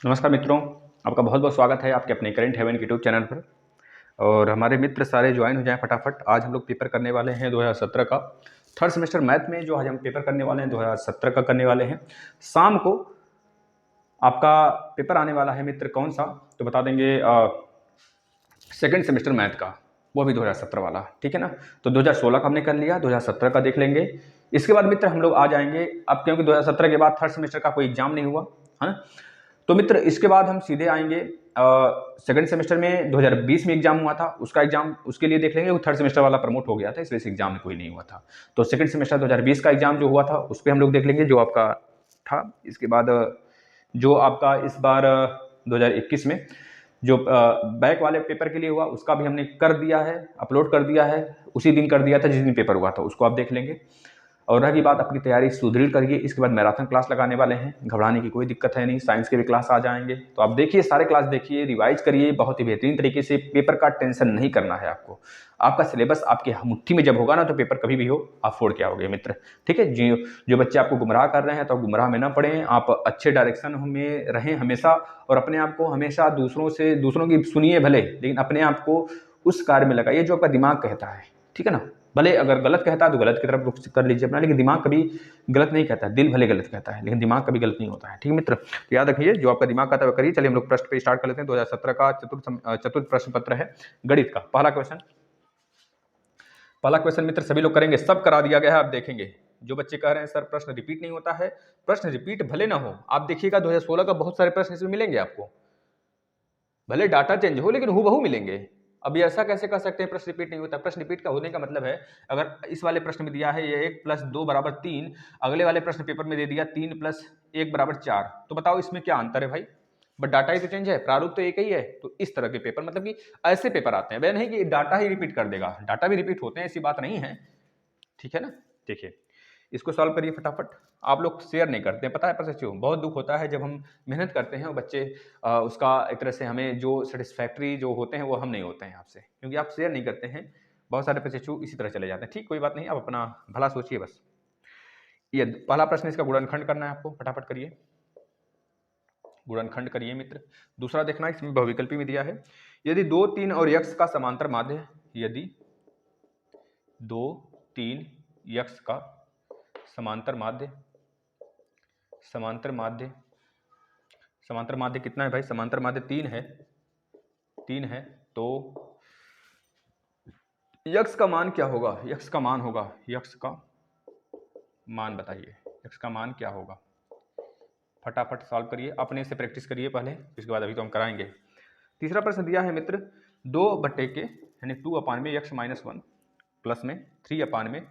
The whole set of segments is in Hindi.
नमस्कार मित्रों, आपका बहुत बहुत स्वागत है आपके अपने करेंट हेवन यूट्यूब चैनल पर। और हमारे मित्र सारे ज्वाइन हो जाएं फटाफट। आज हम लोग पेपर करने वाले हैं 2017 का थर्ड सेमेस्टर मैथ में। जो आज हम पेपर करने वाले हैं 2017 का करने वाले हैं। शाम को आपका पेपर आने वाला है मित्र, कौन सा तो बता देंगे, सेकेंड सेमेस्टर मैथ का, वो भी 2017 वाला, ठीक है ना। तो 2016 का हमने कर लिया, 2017 का देख लेंगे। इसके बाद मित्र हम लोग आ जाएंगे अब, क्योंकि 2017 के बाद थर्ड सेमेस्टर का कोई एग्जाम नहीं हुआ है ना। तो मित्र इसके बाद हम सीधे आएंगे सेकंड सेमेस्टर में 2020 में एग्जाम हुआ था, उसका एग्जाम उसके लिए देख लेंगे। वो थर्ड सेमेस्टर वाला प्रमोट हो गया था, इसलिए एग्जाम में कोई नहीं हुआ था। तो सेकंड सेमेस्टर 2020 का एग्जाम जो हुआ था उस पर हम लोग देख लेंगे, जो आपका था। इसके बाद जो आपका इस बार 2021 में जो बैक वाले पेपर के लिए हुआ, उसका भी हमने कर दिया है, अपलोड कर दिया है। उसी दिन कर दिया था जिस दिन पेपर हुआ था, उसको आप देख लेंगे। और रही बात, अपनी तैयारी सुदृढ़ करिए। इसके बाद मैराथन क्लास लगाने वाले हैं, घबराने की कोई दिक्कत है नहीं। साइंस के भी क्लास आ जाएंगे, तो आप देखिए, सारे क्लास देखिए, रिवाइज करिए बहुत ही बेहतरीन तरीके से। पेपर का टेंशन नहीं करना है आपको। आपका सिलेबस आपके मुट्ठी में जब होगा ना, तो पेपर कभी भी हो आप फोड़ के आओगे मित्र, ठीक है। जो बच्चे आपको गुमराह कर रहे हैं, तो आप गुमराह में ना पड़े। आप अच्छे डायरेक्शन में रहें हमेशा, और अपने आप को हमेशा दूसरों की सुनिए भले, लेकिन अपने आप को उस कार्य में लगाइए जो आपका दिमाग कहता है, ठीक है ना। भले अगर गलत कहता है तो गलत की तरफ रुख कर लीजिए अपना, लेकिन दिमाग कभी गलत नहीं कहता है। दिल भले गलत कहता है, लेकिन दिमाग कभी गलत नहीं होता है, ठीक है मित्र। तो याद रखिए, जो आपका दिमाग कहता है वो करिए। चलिए हम लोग प्रश्न पे स्टार्ट कर लेते हैं। 2017 का चतुर्थ प्रश्न पत्र है गणित का। पहला क्वेश्चन मित्र सभी लोग करेंगे, सब करा दिया गया है। आप देखेंगे जो बच्चे कह रहे हैं सर प्रश्न रिपीट नहीं होता है, प्रश्न रिपीट भले ना हो, आप देखिएगा 2016 का बहुत सारे प्रश्न इसमें मिलेंगे आपको। भले डाटा चेंज हो, लेकिन हूबहू मिलेंगे। अब ये ऐसा कैसे कह सकते हैं प्रश्न रिपीट नहीं होता? प्रश्न रिपीट का होने का मतलब है, अगर इस वाले प्रश्न में दिया है ये 1 + 2 = 3, अगले वाले प्रश्न पेपर में दे दिया 3 + 1 = 4, तो बताओ इसमें क्या अंतर है भाई? बट डाटा ही तो चेंज है, प्रारूप तो एक ही है। तो इस तरह के पेपर, मतलब कि ऐसे पेपर आते हैं, वह नहीं कि डाटा ही रिपीट कर देगा। डाटा भी रिपीट होते हैं, ऐसी बात नहीं है, ठीक है ना। देखिए इसको सॉल्व करिए फटाफट। आप लोग शेयर नहीं करते हैं, पता है पर बहुत दुख होता है जब हम मेहनत करते हैं और बच्चे उसका एक तरह से हमें जो सेटिस्फैक्ट्री जो होते हैं वो हम नहीं होते हैं आपसे, क्योंकि आप शेयर नहीं करते हैं। बहुत सारे बच्चे इसी तरह चले जाते हैं। ठीक, कोई बात नहीं, आप अपना भला सोचिए बस। ये पहला प्रश्न, इसका गुणनखंड करना है आपको, फटाफट करिए, गुणनखंड करिए मित्र। दूसरा देखना, इसमें बहुविकल्पी में दिया है, यदि 2, 3 और यक्स का समांतर माध्य, यदि 2, 3 यक्स का समांतर माध्य कितना है भाई? समांतर माध्य 3 है। तो यक्स का मान क्या होगा? यक्स का मान बताइए, यक्स का मान क्या होगा? फटाफट सॉल्व करिए, अपने से प्रैक्टिस करिए पहले, इसके बाद अभी तो हम कराएंगे। तीसरा प्रश्न दिया है मित्र, 2/के यानी 2 में यक्स -1 प्लस में 3 में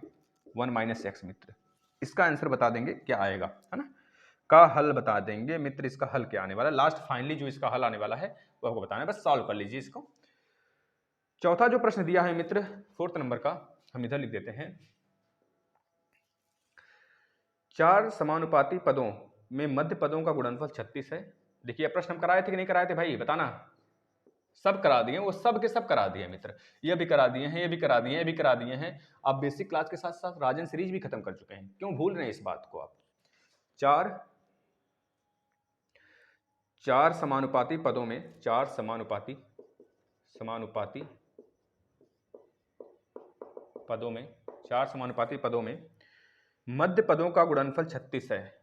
1 - x मित्र। इसका आंसर बता देंगे क्या आएगा, है ना। का हल बता देंगे मित्र, इसका हल क्या आने वाला है। लास्ट फाइनली जो इसका हल आने वाला है वो आपको बताना है, बस सॉल्व कर लीजिए इसको। चौथा जो प्रश्न दिया है मित्र, 4th नंबर का, हम इधर लिख देते हैं, 4 समानुपाती पदों में मध्य पदों का गुणनफल 36 है। देखिए प्रश्न हम कराए थे कि नहीं कराए थे भाई, बताना। सब करा दिए, वो सब के सब करा दिए मित्र। ये भी करा दिए हैं, ये भी करा दिए हैं, ये भी करा दिए हैं। आप बेसिक क्लास के साथ साथ राजन सीरीज भी खत्म कर चुके हैं, क्यों भूल रहे हैं इस बात को आप? 4 समानुपाती पदों में, 4 समानुपाती पदों में मध्य पदों का गुणनफल 36 है।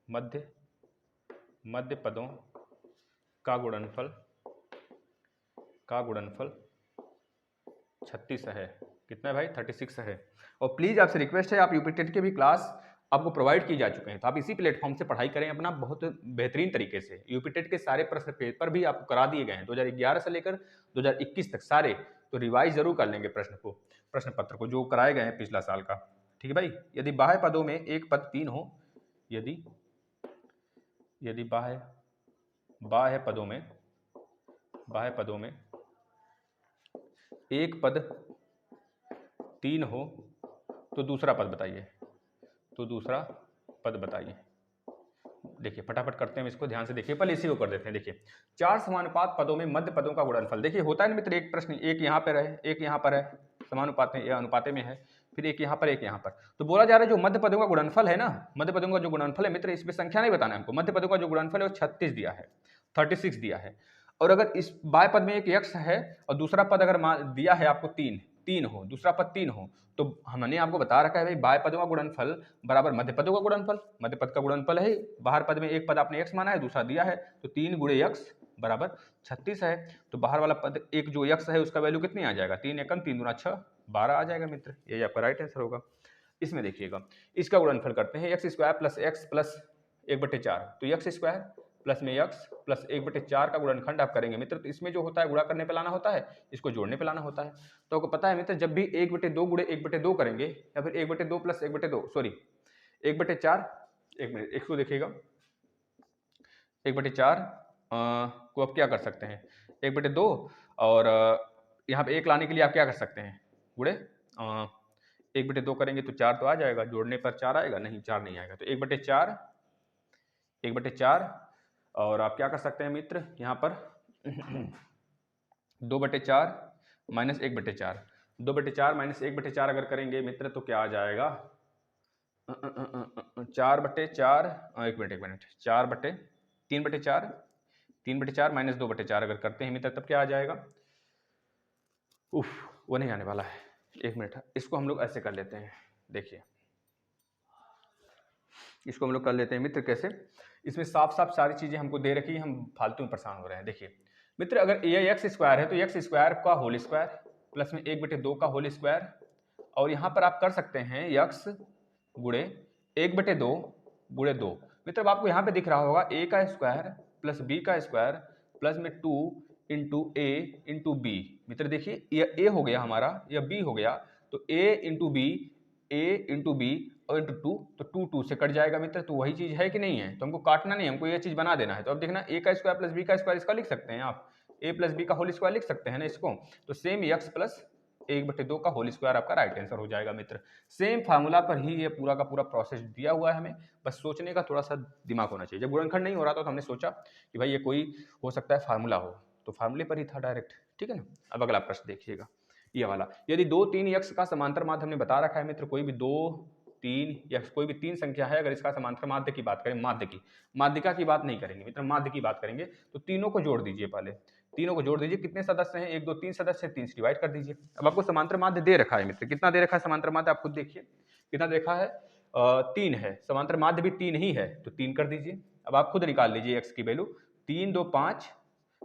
मध्य पदों का गुणनफल 36 है। कितना है भाई? 36 है। और प्लीज आपसे रिक्वेस्ट है, आप यूपी टेट के भी क्लास आपको प्रोवाइड किए जा चुके हैं, तो आप इसी प्लेटफॉर्म से पढ़ाई करें अपना बहुत बेहतरीन तरीके से। यूपी टेट के सारे प्रश्न पेपर भी आपको करा दिए गए हैं 2011 से लेकर 2021 तक सारे। तो रिवाइज जरूर कर लेंगे प्रश्न पत्र को जो कराए गए हैं पिछला साल का, ठीक है भाई। यदि बाह्य पदों में एक पद 3 हो, यदि बाह्य पदों में एक पद 3 हो, तो दूसरा पद बताइए। देखिए फटाफट करते हैं इसको, ध्यान से देखिए, पहले इसी को कर देते हैं। देखिए 4 समानुपात पदों में मध्य पदों का गुणनफल, देखिए होता है ना मित्र, एक प्रश्न, एक यहाँ पर है, एक यहाँ पर है, समानुपात में या अनुपाते में है, फिर एक यहाँ पर, एक यहाँ पर। तो बोला जा रहा है जो मध्य पदों का गुणनफल है ना, मध्य पदों का जो गुणनफल है मित्र, इसमें संख्या नहीं बताना है हमको। मध्य पदों का जो गुणनफल है वो 36 दिया है। 36 दिया है। और अगर इस बाएं पद में एक x है और दूसरा पद अगर दिया है आपको 3 हो, दूसरा पद 3 हो, तो हमने आपको बता रखा है भाई बाएं पदों का गुणनफल बराबर मध्य पदों का गुणनफल। मध्य पद का गुणनफल है, बाहर पद में एक पद आपने x माना है, दूसरा दिया है, तो 3 गुणे x बराबर 36 है। तो बाहर वाला पद एक जो x है उसका वैल्यू कितनी आ जाएगा, 3 एकम 3 दूना 6, 12 आ जाएगा मित्र। यही आपका राइट आंसर होगा। इसमें देखिएगा, इसका गुणनफल करते हैं, x square plus x plus 1/4, तो एक्स स्क्वायर प्लस में एक्स प्लस 1/4 का गुणनखंड आप करेंगे मित्र। तो इसमें जो होता है गुणा करने पे लाना होता है, इसको जोड़ने पे लाना होता है। तो आपको पता है मित्र, जब भी 1/2 गुणे 1/2 करेंगे या फिर 1/2 प्लस 1/2 सॉरी 1/4, एक मिनट इसको देखिएगा, 1/4 को आप क्या कर सकते हैं, 1/2 और यहाँ पे 1 लाने के लिए आप क्या कर सकते हैं, गुणे 1/2 करेंगे तो 4 तो आ जाएगा, जोड़ने पर 4 आएगा, नहीं 4 नहीं आएगा, तो 1/4 और आप क्या कर सकते हैं मित्र यहाँ पर 2/4 माइनस 1/4, 2/4 माइनस 1/4 अगर करेंगे मित्र तो क्या आ जाएगा, 4/4, एक मिनट 3/4 माइनस 2/4 अगर करते हैं मित्र तब क्या आ जाएगा, वो नहीं आने वाला है, एक मिनट, इसको हम लोग ऐसे कर लेते हैं। देखिए इसको हम लोग कर लेते हैं मित्र कैसे, इसमें साफ साफ सारी चीजें हमको दे रखी है, हम फालतू में परेशान हो रहे हैं। देखिए मित्र, अगर ये एक्स स्क्वायर है तो एक्स स्क्वायर का होल स्क्वायर प्लस में 1/2 का होल स्क्वायर, और यहाँ पर आप कर सकते हैं यक्स गुणे 1/2 गुणे 2। मित्र आपको यहाँ पे दिख रहा होगा a का स्क्वायर प्लस b का स्क्वायर प्लस में 2 इंटू ए इंटू बी। मित्र देखिए यह a हो गया हमारा, यह b हो गया, तो a into B, a into B और इंटू 2, तो 2 से कट जाएगा मित्र। तो वही चीज है कि नहीं है, तो हमको काटना नहीं, हमको ये चीज बना देना है। तो अब देखना a का स्क्वायर प्लस b का स्क्वायर इसका लिख सकते हैं आप, a प्लस बी का होल स्क्वायर लिख सकते हैं ना इसको, तो सेम x प्लस 1/2 का होल स्क्वायर आपका राइट आंसर हो जाएगा मित्र। सेम फार्मूला पर ही ये पूरा का पूरा प्रोसेस दिया हुआ है, हमें बस सोचने का थोड़ा सा दिमाग होना चाहिए। जब गुणनखंड नहीं हो रहा था तो हमने सोचा कि भाई ये कोई हो सकता है फार्मूला हो, तो फार्मूले पर ही था डायरेक्ट, ठीक है ना। अब अगला प्रश्न देखिएगा, ये वाला, यदि 2, 3 यक्स का समांतर माध्य हमने बता रखा है मित्र, कोई भी 2, 3 या कोई भी 3 संख्या है, अगर इसका समांतर माध्य की बात करें, माध्यिका की बात नहीं करेंगे मित्र, माध्य की बात करेंगे, तो तीनों को जोड़ दीजिए, पहले तीनों को जोड़ दीजिए। कितने सदस्य हैं, 1 2 3 सदस्य, 3 से डिवाइड कर दीजिए। अब आपको समांतर माध्य दे रखा है मित्र, कितना दे रखा है समांतर माध्य, आप खुद देखिए कितना देखा है, 3 है, समांतर माध्य भी 3 ही है, तो 3 कर दीजिए। अब आप खुद निकाल लीजिए एक्स की वैल्यू, 3 2 5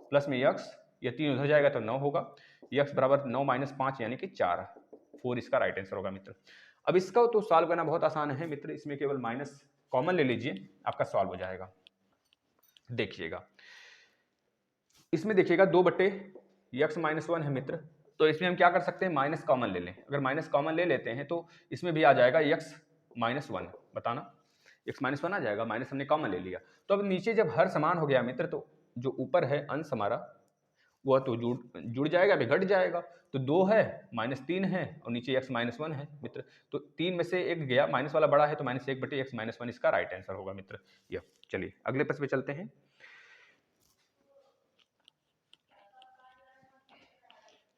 प्लस में यक्स, ये 3 उधर जाएगा तो 9 होगा, यक्स बराबर 9 माइनस 5 यानी कि 4 इसका राइट आंसर होगा मित्र। अब इसका तो सॉल्व करना बहुत आसान है मित्र, इसमें केवल माइनस कॉमन ले लीजिए, आपका सॉल्व हो जाएगा। देखिएगा इसमें देखिएगा 2/(x-1) है मित्र, तो इसमें हम क्या कर सकते हैं, माइनस कॉमन ले लें। अगर माइनस कॉमन ले लेते हैं तो इसमें भी आ जाएगा x-1, बताना x-1 आ जाएगा, माइनस हमने कॉमन ले लिया। तो अब नीचे जब हर समान हो गया मित्र, तो जो ऊपर है अंश हमारा वह तो जुड़ जाएगा, अभी घट जाएगा, तो 2 है -3 है और नीचे x-1 है मित्र, तो 3 में से एक गया, माइनस वाला बड़ा है, तो -1/(x-1) इसका राइट आंसर होगा मित्र। यह चलिए अगले प्रश्न पे चलते हैं।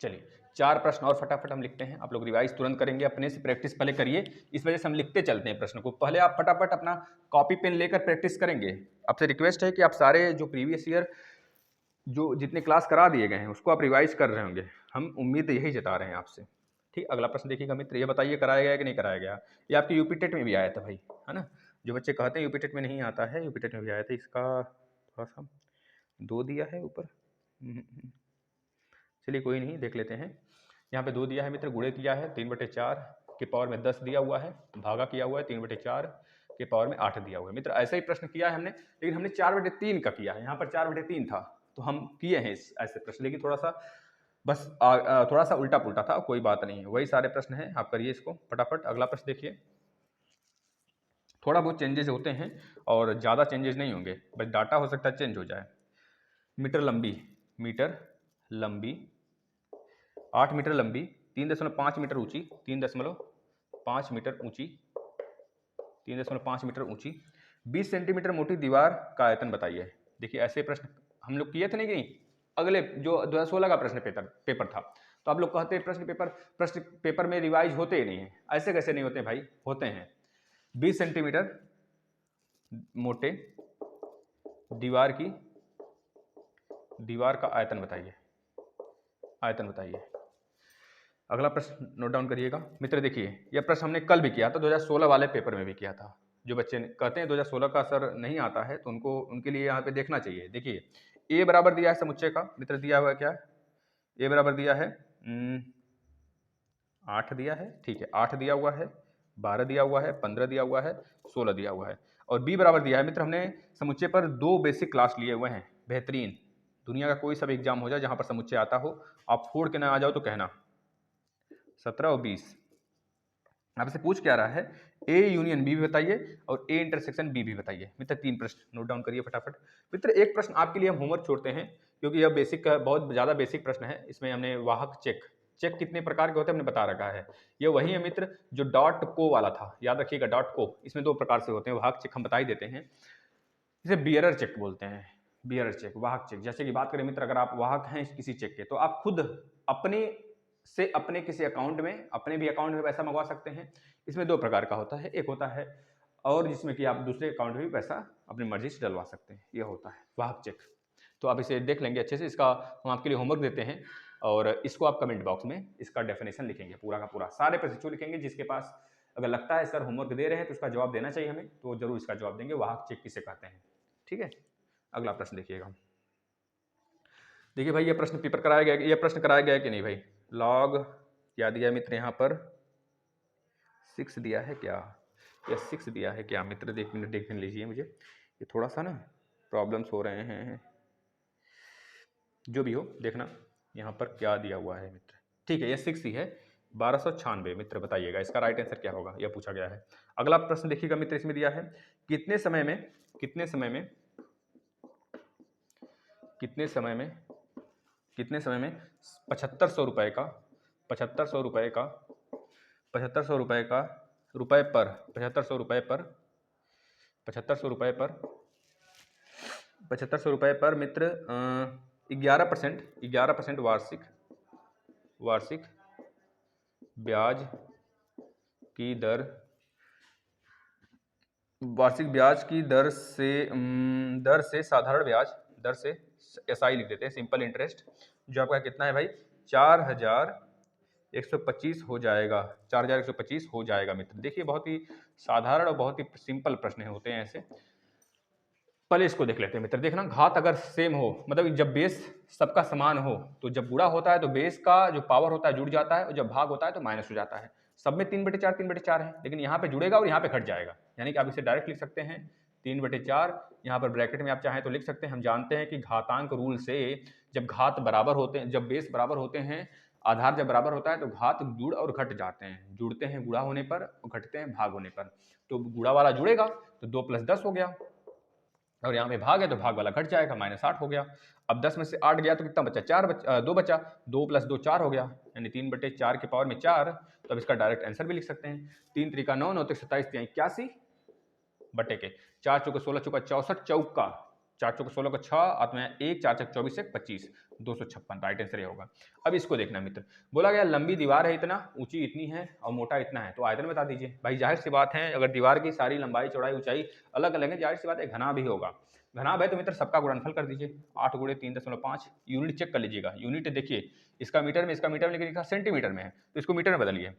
चलिए 4 प्रश्न और फटाफट हम लिखते हैं, आप लोग रिवाइज तुरंत करेंगे, अपने से प्रैक्टिस पहले करिए, इस वजह से हम लिखते चलते हैं प्रश्न को। पहले आप फटाफट अपना कॉपी पेन लेकर प्रैक्टिस करेंगे। आपसे रिक्वेस्ट है कि आप सारे जो प्रीवियस ईयर जो जितने क्लास करा दिए गए हैं उसको आप रिवाइज कर रहे होंगे, हम उम्मीद यही जता रहे हैं आपसे। ठीक, अगला प्रश्न देखिएगा मित्र, ये बताइए कराया गया कि नहीं कराया गया। ये आपके यूपी टेट में भी आया था भाई, है ना, जो बच्चे कहते हैं यूपी टेट में नहीं आता है, यूपी टेट में भी आया था। इसका थोड़ा सा 2 दिया है ऊपर, चलिए कोई नहीं, देख लेते हैं। यहाँ पे 2 दिया है मित्र, गुणे किया है 3/4 के पावर में 10 दिया हुआ है, भागा किया हुआ है 3/4 के पावर में 8 दिया हुआ है मित्र। ऐसा ही प्रश्न किया है हमने, लेकिन हमने 4/3 का किया है, यहाँ पर 4/3 था, तो हम किए हैं ऐसे प्रश्न, लेकिन थोड़ा सा बस थोड़ा सा उल्टा पुल्टा था, कोई बात नहीं है, वही सारे प्रश्न हैं, आप करिए इसको फटाफट। अगला प्रश्न देखिए, थोड़ा बहुत चेंजेस होते हैं और ज़्यादा चेंजेस नहीं होंगे, बस डाटा हो सकता है चेंज हो जाए। मीटर लंबी 8 मीटर लंबी, 3.5 मीटर ऊंची, 3.5 मीटर ऊंची, 3.5 मीटर ऊंची, 20 सेंटीमीटर मोटी दीवार का आयतन बताइए। देखिए ऐसे प्रश्न हम लोग किए थे नहीं, अगले जो 2016 का प्रश्न पेपर था, तो आप लोग कहते हैं प्रश्न पेपर में रिवाइज होते ही नहीं है। ऐसे कैसे नहीं होते भाई, होते हैं। 20 सेंटीमीटर मोटे दीवार की दीवार का आयतन बताइए, आयतन बताइए। अगला प्रश्न नोट डाउन करिएगा मित्र। देखिए यह प्रश्न हमने कल भी किया था, 2016 वाले पेपर में भी किया था। जो बच्चे कहते हैं 2016 का असर नहीं आता है तो उनके लिए यहाँ पे देखना चाहिए। देखिए ए बराबर दिया है समुच्चय का मित्र, दिया हुआ है क्या, ए बराबर दिया है 8 दिया है, ठीक है 8 दिया हुआ है, 12 दिया हुआ है, 15 दिया हुआ है, 16 दिया हुआ है। और बी बराबर दिया है मित्र, हमने समुच्चय पर 2 बेसिक क्लास लिए हुए हैं। बेहतरीन, दुनिया का कोई सा भी एग्जाम हो जाए जहां पर समुच्चय आता हो, आप फोड़ के ना आ जाओ तो कहना। 17 और 20 आपसे पूछ क्या रहा है, ए यूनियन बी भी बताइए और ए इंटरसेक्शन बी भी बताइए। मित्र 3 प्रश्न नोट डाउन करिए फटाफट। मित्र एक प्रश्न आपके लिए हम होमवर्क छोड़ते हैं क्योंकि यह बेसिक का बहुत ज़्यादा बेसिक प्रश्न है। इसमें हमने वाहक चेक कितने प्रकार के होते हैं हमने बता रखा है। ये वही है मित्र जो डॉट को वाला था, याद रखिएगा डॉट को। इसमें 2 प्रकार से होते हैं, वाहक चेक हम बता ही देते हैं, इसे बियरर चेक बोलते हैं। बियरर चेक, वाहक चेक। जैसे कि बात करें मित्र, अगर आप वाहक हैं किसी चेक के तो आप खुद अपने से अपने किसी अकाउंट में, अपने भी अकाउंट में पैसा मंगवा सकते हैं। इसमें 2 प्रकार का होता है, एक होता है और जिसमें कि आप दूसरे अकाउंट में भी पैसा अपनी मर्जी से डलवा सकते हैं, यह होता है वाहक चेक। तो आप इसे देख लेंगे अच्छे से, इसका हम आपके लिए होमवर्क देते हैं और इसको आप कमेंट बॉक्स में इसका डेफिनेशन लिखेंगे पूरा का पूरा, सारे प्रशिक्षु लिखेंगे। जिसके पास अगर लगता है सर होमवर्क दे रहे हैं तो इसका जवाब देना चाहिए हमें, तो जरूर इसका जवाब देंगे, वाहक चेक किसे कहते हैं। ठीक है, अगला प्रश्न देखिएगा। देखिए भाई ये प्रश्न पेपर कराया गया, ये प्रश्न कराया गया कि नहीं भाई। लॉग क्या दिया मित्र, यहाँ पर 6 दिया है क्या, या 6 दिया है क्या मित्र, देख मिनट देख लीजिए मुझे, ये थोड़ा सा ना प्रॉब्लम्स हो रहे हैं, जो भी हो देखना यहाँ पर क्या दिया हुआ है मित्र। ठीक है ये 6 ही है, 1296 मित्र बताइएगा इसका राइट आंसर क्या होगा, यह पूछा गया है। अगला प्रश्न देखिएगा मित्र, इसमें दिया है कितने समय में 7500 रुपए का 7500 रुपए का 7500 रुपए का रुपए पर 7500 रुपए पर 7500 रुपए पर 7500 रुपए पर मित्र 11% वार्षिक ब्याज की दर, वार्षिक ब्याज की दर से साधारण ब्याज दर से एसआई लिख देते हैं, सिंपल इंटरेस्ट, जो आपका कितना है भाई 4125 हो जाएगा, 4125 हो जाएगा मित्र। देखिए बहुत ही साधारण और बहुत ही सिंपल प्रश्न होते हैं ऐसे। पहले इसको देख लेते हैं मित्र, देखना घात अगर सेम हो, मतलब जब बेस सबका समान हो तो जब गुणा होता है तो बेस का जो पावर होता है जुड़ जाता है और जब भाग होता है तो माइनस हो जाता है। सब में 3/4 है, लेकिन यहाँ पे जुड़ेगा और यहाँ पे घट जाएगा, यानी कि आप इसे डायरेक्ट लिख सकते हैं 3/4। यहाँ पर ब्रैकेट में आप चाहें तो लिख सकते हैं। हम जानते हैं कि घातांक रूल से जब घात बराबर होते हैं, जब बेस बराबर होते हैं, आधार जब बराबर होता है तो घात जुड़ और घट जाते हैं, जुड़ते हैं गुणा होने पर और घटते हैं भाग होने पर। तो गुणा वाला जुड़ेगा तो 2 + 10 हो गया, और यहाँ पे भाग है तो भाग वाला घट जाएगा, -8 हो गया। अब 10 में से 8 गया तो कितना बचा, 2 बचा, 2 + 2 4 हो गया, यानी 3/4 के पावर में 4। तो अब इसका डायरेक्ट आंसर भी लिख सकते हैं, 3 × 9 9 × 27 81 बटे के 4 × 16 = 64 चौका, 4 × 16 = 6 आत्मा 1, 4 × 24 = 25, 256 राइट आंसर ये होगा। अब इसको देखना मित्र, बोला गया लंबी दीवार है इतना, ऊंची इतनी है और मोटा इतना है, तो आयतन बता दीजिए। भाई जाहिर सी बात है अगर दीवार की सारी लंबाई चौड़ाई ऊंचाई अलग अलग है, जाहिर सी बात है घना भी होगा। घनाभ है तो मित्र सबका गुणनफल कर दीजिए, 8 × 3.5। यूनिट चेक कर लीजिएगा, यूनिट देखिए इसका मीटर में, इसका मीटर में लिखा सेंटीमीटर में है तो इसको मीटर में बदलिए,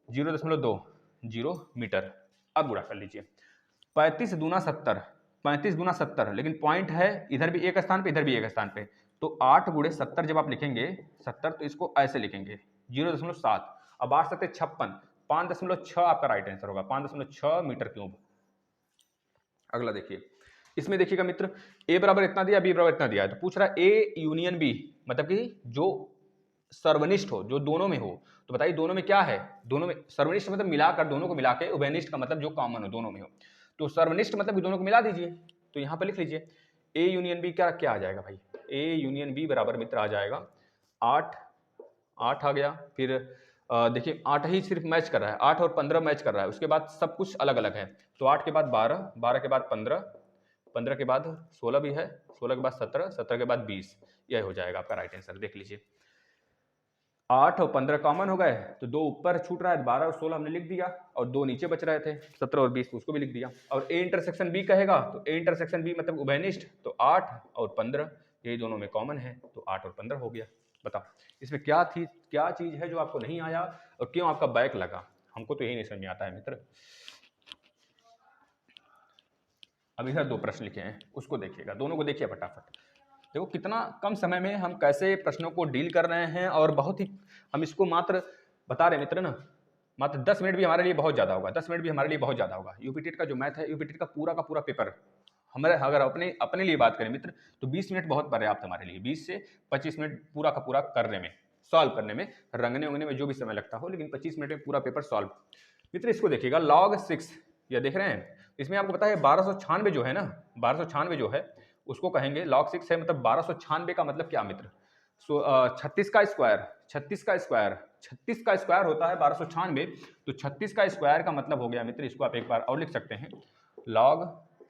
0.20 मीटर। अब गुणा कर लीजिए, 35 दूना 70, 35 दूना 70, लेकिन पॉइंट है इधर भी एक स्थान पे इधर भी एक स्थान पे, तो 8 × 70 जब आप लिखेंगे 70 तो इसको ऐसे लिखेंगे 0.7। अब 8 × 7 = 56, 5.6 आपका राइट आंसर होगा, 5.6 मीटर क्यूब। अगला देखिए, इसमें देखिएगा मित्र ए बराबर इतना दिया, बी बराबर इतना दिया है, तो पूछ रहा है ए यूनियन बी, मतलब कि जो सर्वनिष्ठ हो, जो दोनों में हो। तो बताइए दोनों में क्या है, दोनों में सर्वनिष्ठ मतलब मिलाकर, दोनों को मिला के, उभयनिष्ठ का मतलब जो कॉमन हो दोनों में हो। तो सर्वनिष्ठ मतलब कि दोनों को मिला दीजिए, तो यहाँ पर लिख लीजिए ए यूनियन बी क्या आ जाएगा भाई, ए यूनियन बी बराबर मित्र आ जाएगा 8 आ गया। फिर देखिए 8 ही सिर्फ मैच कर रहा है, 8 और 15 मैच कर रहा है, उसके बाद सब कुछ अलग अलग है। तो 8 के बाद 12, 12 के बाद 15, 15 के बाद 16 भी है, 16 के बाद 17, 17 के बाद 20, यह हो जाएगा आपका राइट आंसर। देख लीजिए 8 और 15 कॉमन हो गए तो 2 ऊपर छूट रहा है, 12 और 16 हमने लिख दिया, और 2 नीचे बच रहे थे 17 और 20, उसको भी लिख दिया। और ए इंटरसेक्शन बी कहेगा तो ए इंटरसेक्शन बी मतलब उभयनिष्ठ, तो 8 और 15, यही दोनों में कॉमन है, तो 8 और 15 हो गया। बताओ इसमें क्या थी, क्या चीज़ है जो आपको नहीं आया और क्यों आपका बैक लगा, हमको तो यही नहीं समझ में आता है मित्र। अब इधर 2 प्रश्न लिखे हैं, उसको देखिएगा, दोनों को देखिए फटाफट। देखो कितना कम समय में हम कैसे प्रश्नों को डील कर रहे हैं, और बहुत ही हम इसको मात्र बता रहे मित्र ना, मात्र 10 मिनट भी हमारे लिए बहुत ज़्यादा होगा, 10 मिनट भी हमारे लिए बहुत ज़्यादा होगा। यूपी टेट का जो मैथ है, यूपी टेट का पूरा पेपर हमारे, अगर अपने अपने लिए बात करें मित्र, तो 20 मिनट बहुत पर्याप्त हमारे लिए, 20 से 25 मिनट पूरा का पूरा करने में, सॉल्व करने में, रंगने उंगने में जो भी समय लगता हो, लेकिन 25 मिनट में पूरा पेपर सॉल्व। मित्र इसको देखिएगा, log 6 ये देख रहे हैं, इसमें आपको पता है 1296 जो है ना, 1296 जो है उसको कहेंगे log 6 है, मतलब 1296 का मतलब क्या मित्र, 36 का स्क्वायर, 36 का स्क्वायर, 36 का स्क्वायर होता है 1296, तो 36 का स्क्वायर का मतलब हो गया मित्र, इसको आप एक बार और लिख सकते हैं, log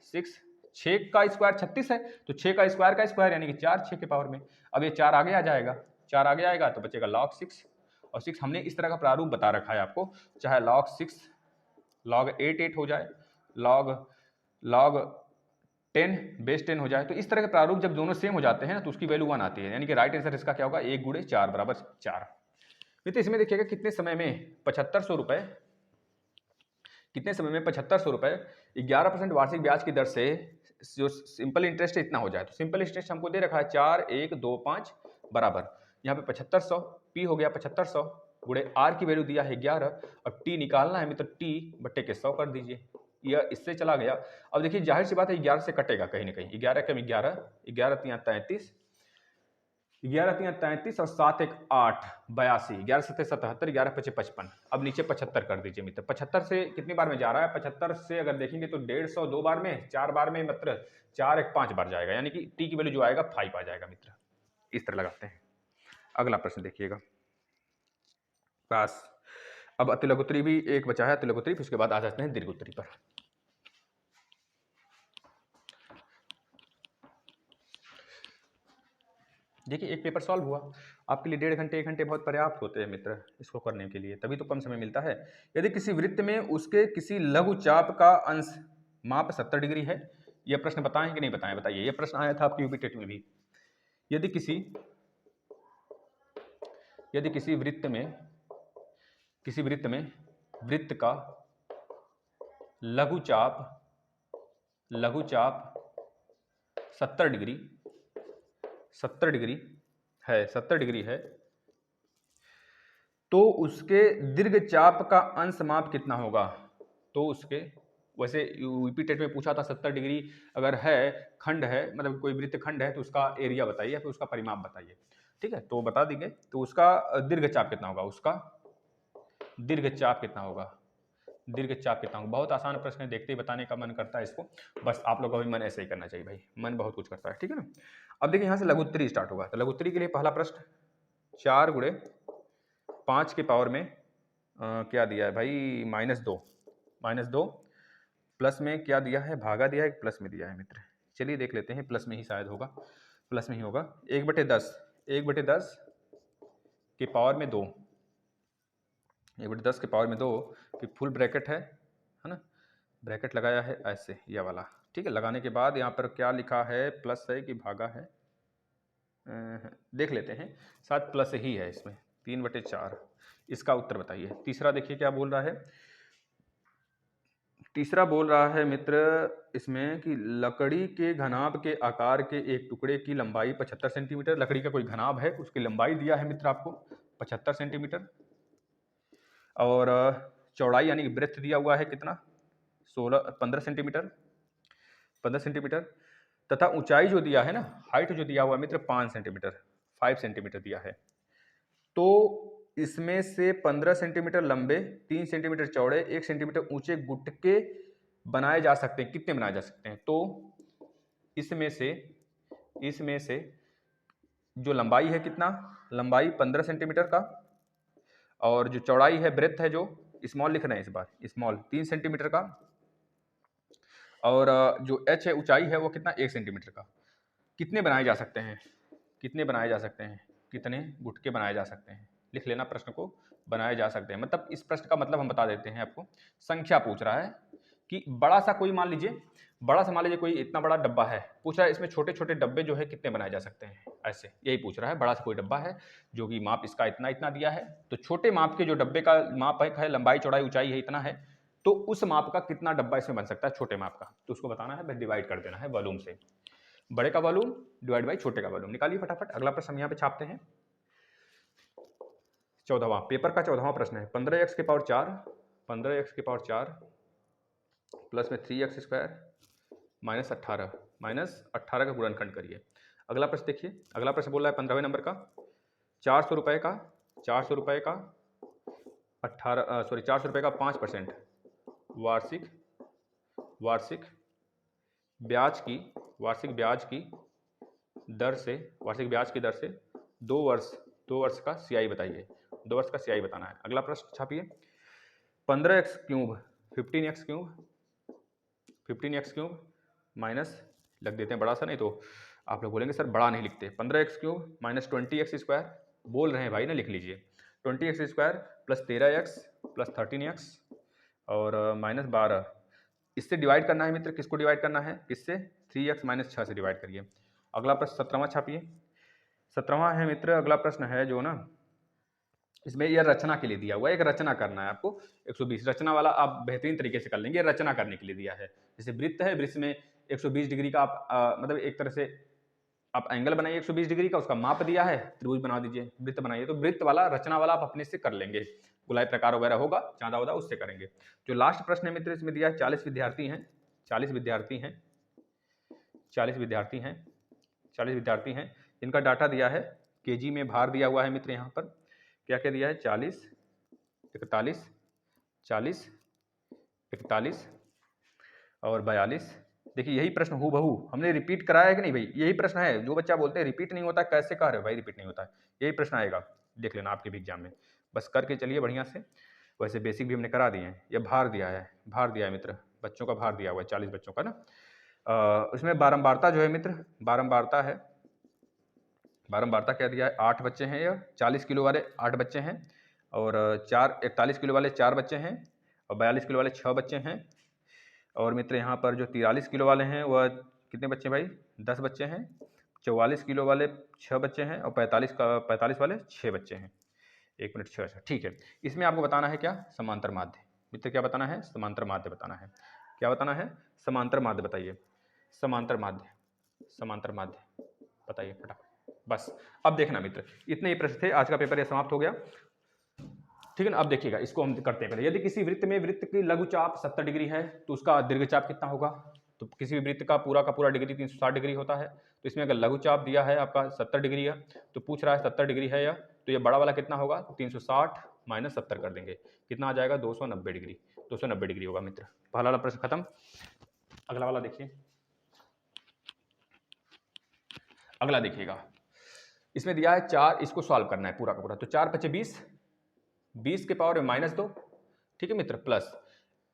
6, 6 का स्क्वायर 36 है, तो 6 का स्क्वायर यानी कि 4, 6 के पावर में। अब ये 4 आगे आ जाएगा, 4 आगे आएगा तो बचेगा log 6, और 6 हमने इस तरह का प्रारूप बता रखा है आपको, चाहे log 6 log 8 हो जाए, log 10 बेस 10 हो जाए, तो इस तरह के प्रारूप जब दोनों सेम हो जाते हैं ना, तो उसकी वैल्यू 1 आती है, यानी कि राइट आंसर इसका क्या होगा, 1 गुणे 4 बराबर 4। तो इसमें देखिएगा कितने समय में 7500 रुपए, कितने समय में 7500 रुपए 11% वार्षिक ब्याज की दर से जो सिंपल इंटरेस्ट इतना हो जाए, तो सिंपल इंटरेस्ट हमको दे रखा है 4125 बराबर, यहाँ पे 7500 पी हो गया 7500 गुणे आर की वैल्यू दिया है 11, अब टी निकालना है मित्र, टी बट्टे के 100 कर दीजिए, यह इससे चला गया। अब देखिए जाहिर सी बात है 11 से कटेगा कहीं ना कहीं, 11 कम 11, 11 तिया 33, 11 तिया 33 और 7 एक 8 82, 11 7 77, 11 5 55, अब नीचे 75 कर दीजिए मित्र। 75 से कितनी बार में जा रहा है, 75 से अगर देखेंगे तो 150 2 बार में, 4 बार में मित्र, 4 एक 5 बार जाएगा, यानी कि टी की वैल्यू जो आएगा 5 आ जाएगा मित्र। इस तरह लगाते हैं। अगला प्रश्न देखिएगा, बस अब अतिलघुत्तरी भी एक बचा है, अतिलघुत्तरी, फिर उसके बाद आ जाते हैं दीर्घोत्तरी पर। देखिए एक पेपर सॉल्व हुआ, आपके लिए 1.5 घंटे 1 घंटे बहुत पर्याप्त होते हैं मित्र इसको करने के लिए, तभी तो कम समय मिलता है। यदि किसी वृत्त में उसके किसी लघु चाप का अंश माप 70 डिग्री है, यह प्रश्न बताएं कि नहीं बताएं, बताइए, यह प्रश्न आया था आपके यूपी टेट में भी। यदि किसी वृत्त में वृत्त का लघु चाप 70 डिग्री है, तो उसके दीर्घ चाप का अंश माप कितना होगा, तो उसके, वैसे यूपी टेट में पूछा था 70 डिग्री अगर है, खंड है, मतलब कोई वृत्त खंड है, तो उसका एरिया बताइए, फिर उसका परिमाप बताइए, ठीक है, तो बता देंगे। तो उसका दीर्घ चाप कितना होगा, दीर्घ चाप कितना होगा, बहुत आसान प्रश्न है, देखते ही बताने का मन करता है इसको, बस आप लोगों का भी मन ऐसे ही करना चाहिए भाई, मन बहुत कुछ करता है, ठीक है ना। अब देखिए यहाँ से लघुत्तरी स्टार्ट होगा, तो लघुत्तरी के लिए पहला प्रश्न 4 गुणे 5 के पावर में क्या दिया है भाई, -2 प्लस में क्या दिया है, भागा दिया है, प्लस में दिया है मित्र, चलिए देख लेते हैं, प्लस में ही शायद होगा, प्लस में ही होगा। 1/10 के पावर में 2, 1/10 के पावर में 2, फिर फुल ब्रैकेट है ना, ब्रैकेट लगाया है ऐसे, यह वाला, ठीक है। लगाने के बाद यहाँ पर क्या लिखा है, प्लस है कि भागा है, देख लेते हैं, शायद प्लस ही है इसमें, 3/4, इसका उत्तर बताइए। तीसरा देखिए क्या बोल रहा है, तीसरा बोल रहा है मित्र इसमें कि लकड़ी के घनाभ के आकार के एक टुकड़े की लंबाई 75 सेंटीमीटर, लकड़ी का कोई घनाभ है, उसकी लंबाई दिया है मित्र आपको 75 सेंटीमीटर, और चौड़ाई यानी कि ब्रेथ दिया हुआ है कितना, 15 सेंटीमीटर, तथा ऊंचाई जो दिया है ना, हाइट जो दिया हुआ है मित्र 5 सेंटीमीटर दिया है। तो इसमें से 15 सेंटीमीटर लंबे, 3 सेंटीमीटर चौड़े, 1 सेंटीमीटर ऊंचे गुटके बनाए जा सकते हैं, कितने बनाए जा सकते हैं, तो इसमें से जो लंबाई है कितना, लंबाई 15 सेंटीमीटर का, और जो चौड़ाई है, ब्रेथ है, जो स्मॉल लिख रहे हैं इस बार, स्मॉल 3 सेंटीमीटर का, और जो एच है, ऊंचाई है, वो कितना 1 सेंटीमीटर का, कितने बनाए जा सकते हैं, कितने गुटके बनाए जा सकते हैं, लिख लेना प्रश्न को, बनाए जा सकते हैं, मतलब इस प्रश्न का मतलब हम बता देते हैं आपको, संख्या पूछ रहा है, कि बड़ा सा कोई मान लीजिए, बड़ा सा मान लीजिए कोई इतना बड़ा डब्बा है, पूछ रहा है इसमें छोटे छोटे डब्बे जो है कितने बनाए जा सकते हैं, ऐसे यही पूछ रहा है। बड़ा सा कोई डब्बा है जो कि माप इसका इतना इतना दिया है, तो छोटे माप के जो डब्बे का माप है, लंबाई चौड़ाई ऊंचाई है इतना है, तो उस माप का कितना डब्बा इसमें बन सकता है छोटे माप का, तो उसको बताना है, बस डिवाइड कर देना है वॉल्यूम से। बड़े का वॉल्यूम डिवाइड बाई छोटे का वॉल्यूम, निकालिए फटाफट। अगला प्रश्न हम यहाँ पे छापते हैं, 14वां पेपर का 14वां प्रश्न है। 15x की पावर 4, 15x की पावर 4 प्लस में 3x स्क्वायर माइनस 18 का गुणनखंड करिए। अगला प्रश्न देखिए, अगला प्रश्न बोल रहा है 15वें नंबर का, 400 रुपये का 400 रुपये का 5% वार्षिक ब्याज की दर से 2 वर्ष का CI बताइए, 2 वर्ष का CI बताना है। अगला प्रश्न छापिए, 15x cube 15x cube minus, लग देते हैं बड़ा सा, नहीं तो आप लोग बोलेंगे सर बड़ा नहीं लिखते। 15x cube minus 20x square, बोल रहे हैं भाई ना, लिख लीजिए। 20x square plus 13x plus 13x और माइनस 12, इससे डिवाइड करना है मित्र, किसको डिवाइड करना है, किससे, 3x माइनस 6 से डिवाइड करिए। अगला प्रश्न 17वां छापिए, 17वां है मित्र, अगला प्रश्न है जो ना, इसमें यह रचना के लिए दिया हुआ है, एक रचना करना है आपको 120, रचना वाला आप बेहतरीन तरीके से कर लेंगे, रचना करने के लिए दिया है। जैसे वृत्त है, वृत्त में 120 डिग्री का आप मतलब एक तरह से आप एंगल बनाइए 120 डिग्री का, उसका माप दिया है, त्रिभुज बना दीजिए, वृत्त बनाइए, तो वृत्त वाला रचना वाला आप अपने से कर लेंगे, गोलाई प्रकार वगैरह होगा, चांदा वादा उससे करेंगे। जो लास्ट प्रश्न है मित्र इसमें दिया है 40 विद्यार्थी हैं, इनका डाटा दिया है, केजी में भार दिया हुआ है मित्र, यहाँ पर क्या क्या दिया है, 40, 41 और 42। देखिए यही प्रश्न हूबहू हमने रिपीट कराया है कि नहीं भाई, यही प्रश्न है। जो बच्चा बोलते हैं रिपीट नहीं होता, कैसे कह रहे हो भाई रिपीट नहीं होता है, यही प्रश्न आएगा, देख लेना आपके भी एग्जाम में, बस करके चलिए बढ़िया से। वैसे बेसिक भी हमने करा दिए हैं। ये भार दिया है मित्र, बच्चों का भार दिया हुआ है 40 बच्चों का ना। उसमें बारंबारता जो है मित्र, बारंबारता क्या दिया है, 8 बच्चे हैं, या 40 किलो वाले 8 बच्चे हैं, और 41 किलो वाले 4 बच्चे हैं, और 42 किलो वाले 6 बच्चे हैं, और मित्र यहाँ पर जो 43 किलो वाले हैं वह कितने बच्चे भाई, 10 बच्चे हैं, 44 किलो वाले 6 बच्चे हैं, और 45 वाले 6 बच्चे हैं। 1 मिनट 6, ठीक है। इसमें आपको बताना है क्या, समांतर माध्य मित्र, क्या बताना है, समांतर माध्य बताना है। क्या बताना है, समांतर माध्य बताइए, समांतर माध्य बताइए फटाफट। बस अब देखना मित्र, इतने ही प्रश्न थे, आज का पेपर ये समाप्त हो गया, ठीक है ना। अब देखिएगा, इसको हम करते हैं पहले। यदि किसी वृत्त में वृत्त की लघुचाप 70 डिग्री है तो उसका दीर्घचाप कितना होगा, तो किसी भी वृत्त का पूरा डिग्री 360 डिग्री होता है, तो इसमें अगर लघुचाप दिया है आपका 70 डिग्री है, तो पूछ रहा है 70 डिग्री है या, तो ये बड़ा वाला कितना होगा, 360 माइनस 70 कर देंगे, कितना आ जाएगा, 290 डिग्री, 290 डिग्री होगा मित्र। पहला वाला प्रश्न खत्म। अगला वाला देखिए, अगला देखिएगा, इसमें दिया है 4, इसको सॉल्व करना है पूरा का पूरा, तो 4 × 5 = 20 के पावर में -2, ठीक है मित्र, प्लस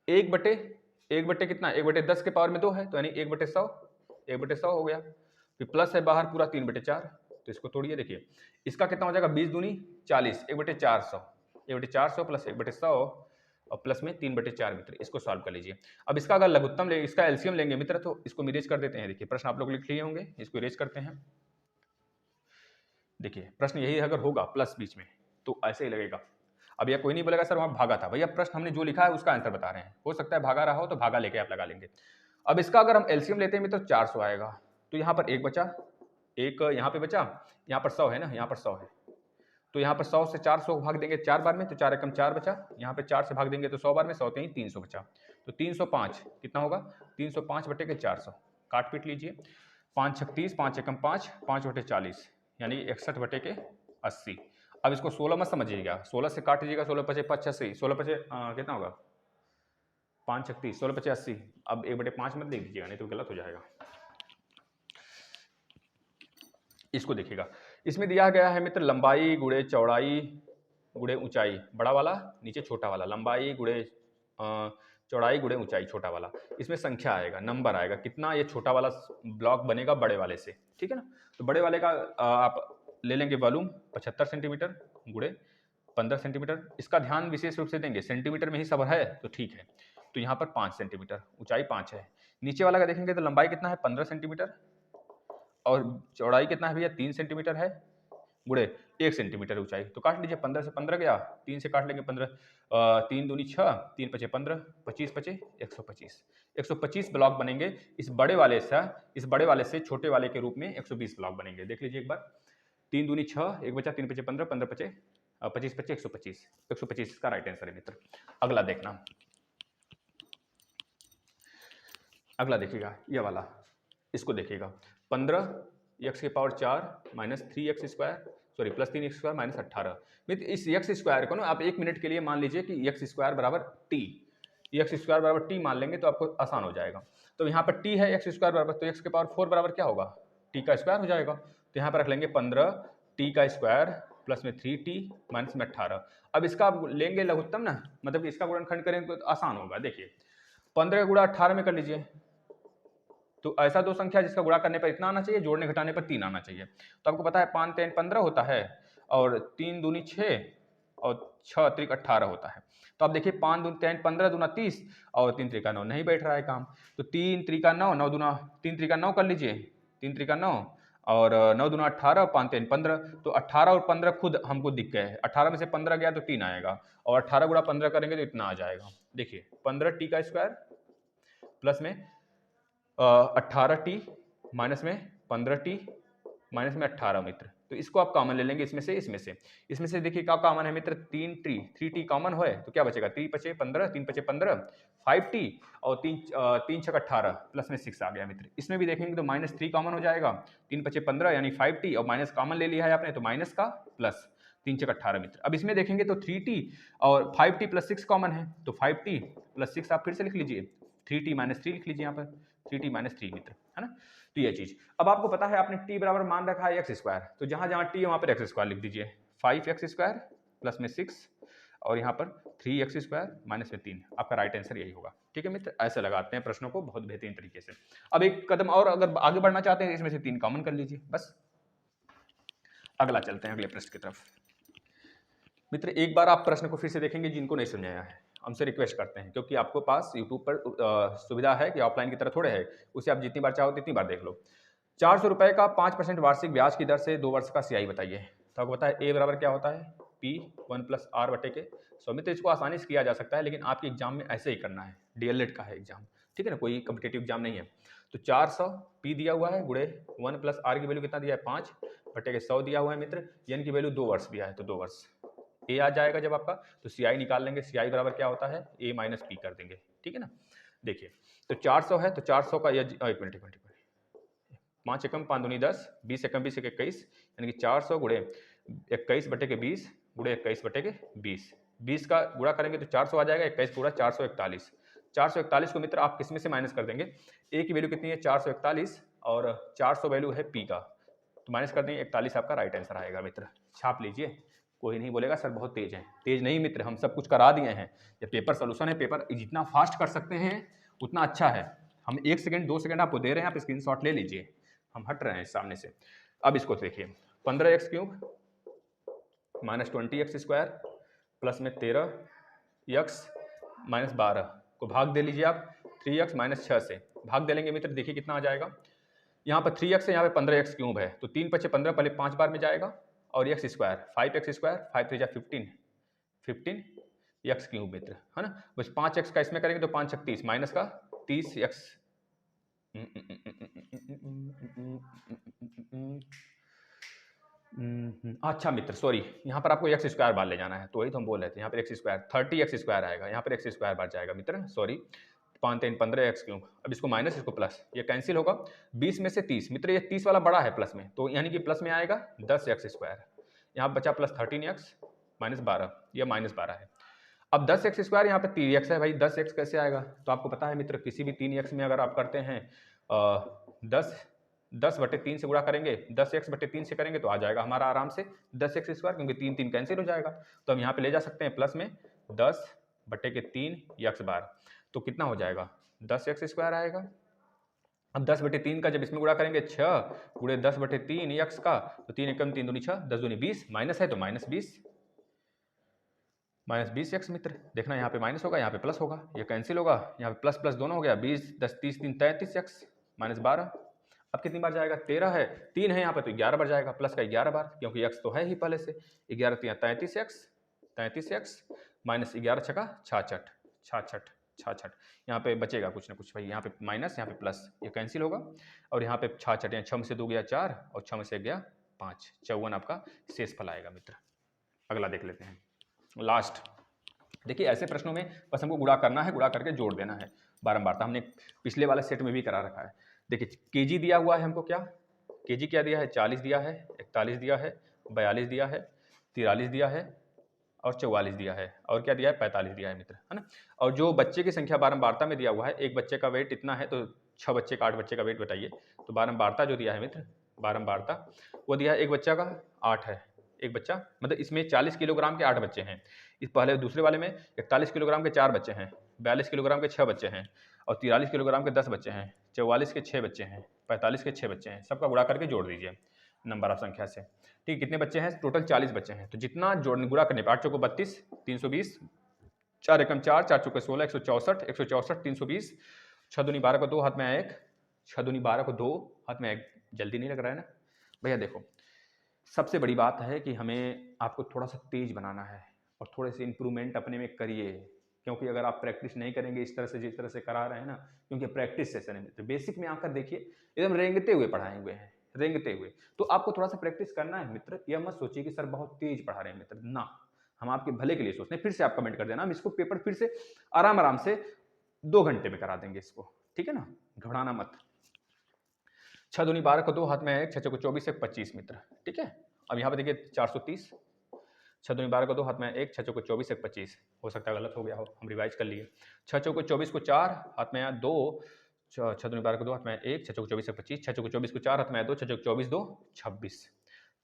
1/1 कितना, 1/10 के पावर में 2 है, तो यानी 1/100 हो गया, फिर प्लस है बाहर पूरा 3/4, तो इसको तोड़िए, देखिए इसका कितना हो जाएगा, 20 दूनी 40, 1/400 प्लस 1/100 और प्लस में 3/4 मित्र, इसको सॉल्व कर लीजिए। अब इसका अगर लघुत्तम ले, इसका एलसीएम लेंगे मित्र, तो इसको इरेज कर देते हैं। देखिए प्रश्न आप लोग लिख लिए होंगे, इसको इरेज करते हैं। देखिए प्रश्न यही अगर होगा प्लस बीच में तो ऐसे ही लगेगा। अब यह कोई नहीं बोलेगा सर वहाँ भागा था, भैया प्रश्न हमने जो लिखा है उसका आंसर बता रहे हैं, हो सकता है भागा रहा हो तो भागा लेके आप लगा लेंगे। अब इसका अगर हम एलसीएम लेते हैं मित्र 400 आएगा, तो यहाँ पर 1 बचा, 1 यहाँ पे बचा, यहाँ पर 100 है ना, यहाँ पर 100 है, तो यहाँ पर 100 से 400 भाग देंगे 4 बार में, तो 4 एकम 4 बचा, यहाँ पे 4 से भाग देंगे तो 100 बार में, 100 3 300 बचा, तो 305 कितना होगा, 305/400 काट पीट लीजिए, 5 × 30, 5 एकम 5, 5/40 यानी 61/80। अब इसको 16 मत समझिएगा, 16 से काट दीजिएगा, 16 × 5 = 85, 16 × 5 कितना होगा, 5 × 30, 16 × 5 = 80। अब 1/5 मत देख दीजिएगा, नहीं तो गलत हो जाएगा। इसको देखिएगा, इसमें दिया गया है मित्र लंबाई गुणे चौड़ाई गुणे ऊंचाई, बड़ा वाला नीचे छोटा वाला, लंबाई गुणे चौड़ाई गुणे ऊंचाई छोटा वाला, इसमें संख्या आएगा, नंबर आएगा, कितना ये छोटा वाला ब्लॉक बनेगा बड़े वाले से, ठीक है ना। तो बड़े वाले का आप ले लेंगे वॉल्यूम 75 सेंटीमीटर गुणे 15 सेंटीमीटर, इसका ध्यान विशेष रूप से देंगे, सेंटीमीटर में ही सब है तो ठीक है। तो यहाँ पर 5 सेंटीमीटर, ऊंचाई 5 है। नीचे वाला का देखेंगे तो लंबाई कितना है 15 सेंटीमीटर और चौड़ाई कितना है भैया 3 सेंटीमीटर है, गुड़े 1 सेंटीमीटर ऊंचाई। तो काट लीजिए, 15 से 15 गया, 3 से काट लेंगे 15, 3 दूनी 6, 3 पचे 15, 25 पचे 125, 125 ब्लॉक बनेंगे इस बड़े वाले से छोटे वाले के रूप में 120 ब्लॉक बनेंगे। देख लीजिए एक बार, 3 दूनी 6, 1 बचा 3 पचे 15, 15 पचे 25 पचे 125, 125 इसका राइट आंसर है मित्र। अगला देखना, अगला देखिएगा ये वाला, इसको देखिएगा 15 एक्स की power 4 minus 3x square, sorry plus 3x square minus 18। मित्र इस एक्स स्क्वायर को ना आप 1 मिनट के लिए मान लीजिए कि एक्स स्क्वायर बराबर टी, एक्स स्क्वायर बराबर टी मान लेंगे तो आपको आसान हो जाएगा। तो यहाँ पर टी है एक्स स्क्वायर बराबर, तो एक्स के पावर 4 बराबर क्या होगा, टी का स्क्वायर हो जाएगा। तो यहाँ पर रख लेंगे 15 टी का स्क्वायर प्लस में 3t माइनस में 18। अब इसका आप लेंगे लघुत्तम ना, मतलब कि इसका गुणनखंड करेंगे तो आसान होगा। देखिए 15 का गुणा 18 में कर लीजिए, तो ऐसा दो संख्या जिसका गुणा करने पर इतना आना चाहिए, जोड़ने घटाने पर 3 आना चाहिए। तो आपको पता है 5 3 15 होता है और 3 दूनी 6 और 6 त्रिक 18 होता है। तो आप देखिए 5 दूनी 3 15 दूना 30 और 3 त्रिका 9, नहीं बैठ रहा है काम। तो 3 त्रिका 9, 9 दूना 3 त्रिका 9 कर लीजिए, 3 त्रिका 9 और 9 दूना 18, 5 3 15। तो 18 और 15 खुद हमको दिख गए हैं, 18 में से 15 गया तो 3 आएगा और 18 गुणा 15 करेंगे तो इतना आ जाएगा। देखिए 15 टी का स्क्वायर प्लस में 18t माइनस में 15t माइनस में 18 मित्र। तो इसको आप कॉमन ले लेंगे इसमें से देखिए क्या कॉमन है मित्र, 3t कॉमन है तो क्या बचेगा, 3 पचे 15, 3 पचे 15, 5t और 3 छक 18 प्लस में 6 आ गया मित्र। इसमें भी देखेंगे तो -3 कॉमन हो जाएगा, 3 पचे 15 यानी 5t और माइनस कॉमन ले लिया है आपने तो माइनस का प्लस 3 छक 18 मित्र। अब इसमें देखेंगे तो 3t और 5t प्लस 6 कॉमन है, तो 5t प्लस 6 आप फिर से लिख लीजिए, 3t माइनस 3 लिख लीजिए यहाँ पर, 3t माइनस 3 मित्र, है ना। तो ये चीज अब आपको पता है, आपने t बराबर मान रखा है एक्स स्क्वायर, तो जहां जहां t है वहां पर एक्स स्क्वायर लिख दीजिए, 5x स्क्वायर प्लस में 6 और यहाँ पर 3x स्क्वायर माइनस में 3, आपका राइट आंसर यही होगा। ठीक है मित्र, ऐसे लगाते हैं प्रश्नों को बहुत बेहतरीन तरीके से। अब एक कदम और अगर आगे बढ़ना चाहते हैं इसमें से 3 कॉमन कर लीजिए बस। अगला चलते हैं अगले प्रश्न की तरफ। मित्र एक बार आप प्रश्न को फिर से देखेंगे, जिनको नहीं समझाया है हमसे रिक्वेस्ट करते हैं, क्योंकि आपको पास यूट्यूब पर सुविधा है कि ऑफलाइन की तरह थोड़े है, उसे आप जितनी बार चाहो उतनी बार देख लो। 400 रुपए का 5% वार्षिक ब्याज की दर से 2 वर्ष का CI बताइए। तो आपको पता है ए बराबर क्या होता है, P 1 + R बटे के 100। मित्र इसको आसानी से किया जा सकता है, लेकिन आपके एग्जाम में ऐसे ही करना है, DLED का है एग्जाम, ठीक है ना, कोई कम्पिटेटिव एग्जाम नहीं है। तो 400 P दिया हुआ है गुड़े 1 + R की वैल्यू कितना दिया है 5 बटे के 100 दिया हुआ है मित्र, n की वैल्यू 2 वर्ष दिया है, तो 2 वर्ष ए आ जाएगा जब आपका, तो CI निकाल लेंगे, CI बराबर क्या होता है A - P कर देंगे, ठीक है ना। देखिए तो 400 है तो 400 का एक मिनट 5 एकम 5 दूनी 10, 20 एकम 20 21, यानी कि 400 गुड़े 21 बटे के 20 गुड़े 21 बटे के 20, 20 का गुणा करेंगे तो 400 आ जाएगा, 21 गुणा 441, 441 को मित्र आप किसमें से माइनस कर देंगे, ए की वैल्यू कितनी है 441 और 400 वैल्यू है पी का, तो माइनस कर देंगे 41 आपका राइट आंसर आएगा मित्र। छाप लीजिए, कोई नहीं बोलेगा सर बहुत तेज है, तेज नहीं मित्र, हम सब कुछ करा दिए हैं। ये पेपर सोल्यूशन है, पेपर जितना फास्ट कर सकते हैं उतना अच्छा है। हम 1 सेकंड 2 सेकंड आपको दे रहे हैं, आप स्क्रीनशॉट ले लीजिए, हम हट रहे हैं सामने से। अब इसको देखिए 15x³ minus 20x square plus में 13x माइनस 12 को भाग दे लीजिए आप 3x माइनस 6 से भाग दे लेंगे मित्र, देखिए कितना आ जाएगा। यहाँ पर 3x है, यहाँ पे 15x³ है, तो 3 × 15 पहले 5 बार में जाएगा और x square 5x square 5 × 3 = 15 x³ मित्र, है ना। बस 5x का इसमें करेंगे तो 5 × 30 माइनस का 30x अच्छा मित्र सॉरी, यहाँ पर आपको एक्स स्क्वायर बार ले जाना है, तो वही तो हम बोल रहे थे, यहाँ पर एक्स स्क्वायर 30x स्क्वायर आएगा, यहाँ पर एक्स स्क्वायर बार जाएगा मित्र, सॉरी 5 3 15x³। अब इसको माइनस इसको प्लस, ये कैंसिल होगा, 20 में से 30 मित्र, ये 30 वाला बड़ा है प्लस में, तो यानी कि प्लस में आएगा 10x स्क्वायर, यहाँ बचा प्लस 13x माइनस 12, ये माइनस 12 है। अब 10x स्क्वायर यहाँ पे 3x है भाई, 10x कैसे आएगा, तो आपको पता है मित्र किसी भी 3x में अगर आप करते हैं 10 बटे 3 से गुणा करेंगे, 10x बटे 3 से करेंगे तो आ जाएगा हमारा आराम से 10x स्क्वायर, क्योंकि 3 3 कैंसिल हो जाएगा, तो हम यहाँ पे ले जा सकते हैं प्लस में 10 बटे के 3 x बार, तो कितना हो जाएगा 10x स्क्वायर आएगा। अब 10 बटे 3 का जब इसमें गुणा करेंगे 6 गुणे 10 बटे 3 x का, तो 3 एकम 3 दूनी 6 10 दूनी 20 माइनस है तो -20, -20x मित्र, देखना यहाँ पे माइनस होगा, यहाँ पे प्लस होगा, ये कैंसिल होगा, यहाँ पे प्लस प्लस दोनों हो गया, 20 10 30 3 33x -12। अब कितनी बार जाएगा, 13 है, 3 है यहाँ पे तो 11 बार जाएगा, प्लस का 11 बार, क्योंकि x तो है ही पहले से। 11 3 33x माइनस 11 छका 66 66 66, यहाँ पे बचेगा कुछ ना कुछ भाई, यहाँ पे माइनस, यहाँ पे प्लस, ये कैंसिल होगा, और यहाँ पे 66, यहाँ 6 में से 2 गया 4 और 6 में से 1 गया 5, 54 आपका शेष फल आएगा मित्र। अगला देख लेते हैं, लास्ट। देखिए ऐसे प्रश्नों में बस हमको गुणा करना है, गुणा करके जोड़ देना है बारंबार। हमने पिछले वाले सेट में भी करा रखा है। देखिए केजी दिया हुआ है हमको, क्या केजी क्या दिया है, 40 दिया है, 41 दिया है, 42 दिया है, 43 दिया है और 44 दिया है, और क्या दिया है, 45 दिया है मित्र, है ना। और जो बच्चे की संख्या बारंबारता में दिया हुआ है, एक बच्चे का वेट इतना है तो 6 बच्चे का 8 बच्चे का वेट बताइए। तो बारंबारता जो दिया है मित्र, बारंबारता वो दिया है, एक बच्चा का 8 है, एक बच्चा, मतलब इसमें 40 किलोग्राम के 8 बच्चे हैं। इस पहले दूसरे वाले में 41 किलोग्राम के 4 बच्चे हैं, 42 किलोग्राम के 6 बच्चे हैं और 43 किलोग्राम के 10 बच्चे हैं, 44 के 6 बच्चे हैं, 45 के 6 बच्चे हैं। सबका गुणा करके जोड़ दीजिए नंबर ऑफ संख्या से। ठीक, कितने बच्चे हैं, टोटल 40 बच्चे हैं। तो जितना जोड़ने गुणा करने पर 8 चौको 32, 320, 4 एकम 4, 4 चौके 16, 164, 164, 320, 6 दूनी 12 को 2 हाथ में 1, 6 दूनी 12 को 2 हाथ में 1। जल्दी नहीं लग रहा है ना भैया। देखो सबसे बड़ी बात है कि हमें आपको थोड़ा सा तेज बनाना है और थोड़े से इंप्रूवमेंट अपने में करिए, क्योंकि अगर आप प्रैक्टिस नहीं करेंगे इस तरह से जिस तरह से करा रहे हैं ना, क्योंकि प्रैक्टिस सेशन है तो बेसिक में आकर देखिए एकदम रेंगते हुए पढ़ाए हुए हैं, रेंगते हुए। तो आपको थोड़ा सा प्रैक्टिस करना है मित्र। यह मत सोचिए कि सर बहुत तेज पढ़ा रहे हैं मित्र, ना, हम आपके भले के लिए सोचते हैं। फिर से आप कमेंट कर देना, हम इसको पेपर फिर से आराम आराम से 2 घंटे में करा देंगे इसको, ठीक है ना, घबराना मत। 6 दूनी 12 को 2 हाथ में 1, 6 चौको 24, 1 25 मित्र, ठीक है। अब यहाँ पे देखिए 430, 6 दूनी 12 को 2 हाथ में 1, 6 चौको 24, 1 25, हो सकता है गलत हो गया हो, हम रिवाइज कर लिए। 6 चौको 24 को 4 हाथ में 2, 6 दूनी 12 को 2 हाथ में 1, 6 चौको 24, 1 25, 6 चौको 24 को 4 हाथ में 2, 6 चौको 24 2 26,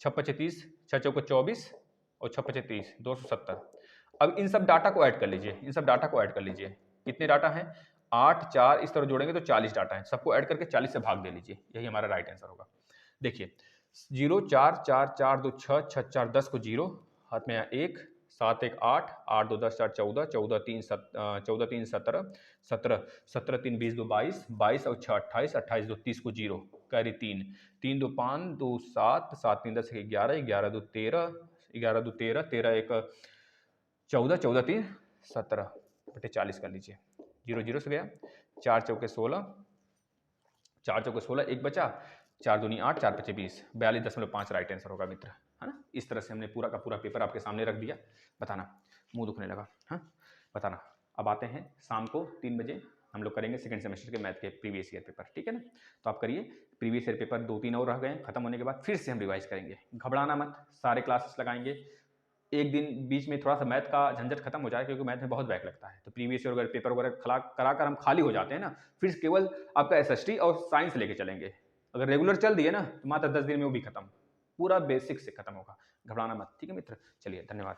6 25 30, 6 चौको 24 और 6 25 30, 270। अब इन सब डाटा को ऐड कर लीजिए, इन सब डाटा को ऐड कर लीजिए। कितने डाटा हैं, 8 4 इस तरह जोड़ेंगे तो 40 डाटा है, सबको ऐड करके 40 से भाग दे लीजिए, यही हमारा राइट आंसर होगा। देखिए 0 4 4 4 2 6 6 4 10 को 0 हाथ में 1, 7 1 8, 8 2 10 4 14, 14 3 17, 17 17 3 20 2 22, 22 और 6 28, 28 2 30 को 0, कैरी 3, 3 2 5 2 7, 7 3 10 11, 11 2 13, 11 2 13, 13 1 14, 14 3 17 बटे 40 कर लीजिए। 0 0 से गया, 4 चौके 16, 4 चौके 16, एक बचा, 4 दूनी 8, 4 पचे 20, 42.5 राइट आंसर होगा मित्र, है ना। इस तरह से हमने पूरा का पूरा पेपर आपके सामने रख दिया। बताना, मुंह दुखने लगा, हाँ बताना। अब आते हैं शाम को 3 बजे हम लोग करेंगे सेकंड सेमेस्टर के मैथ के प्रीवियस ईयर पेपर, ठीक है ना। तो आप करिए, प्रीवियस ईयर पेपर 2-3 और रह गए, खत्म होने के बाद फिर से हम रिवाइज करेंगे। घबराना मत, सारे क्लासेस लगाएंगे। एक दिन बीच में थोड़ा सा मैथ का झंझट खत्म हो जाए, क्योंकि मैथ में बहुत बैक लगता है। तो प्रीवियस ईयर वगैरह पेपर वगैरह करा कर हम खाली हो जाते हैं ना, फिर केवल आपका एसएसटी और साइंस लेके चलेंगे। अगर रेगुलर चल दिए ना तो मात्र 10 दिन में वो भी खत्म, पूरा बेसिक से खत्म होगा। घबराना मत, ठीक है मित्र। चलिए, धन्यवाद।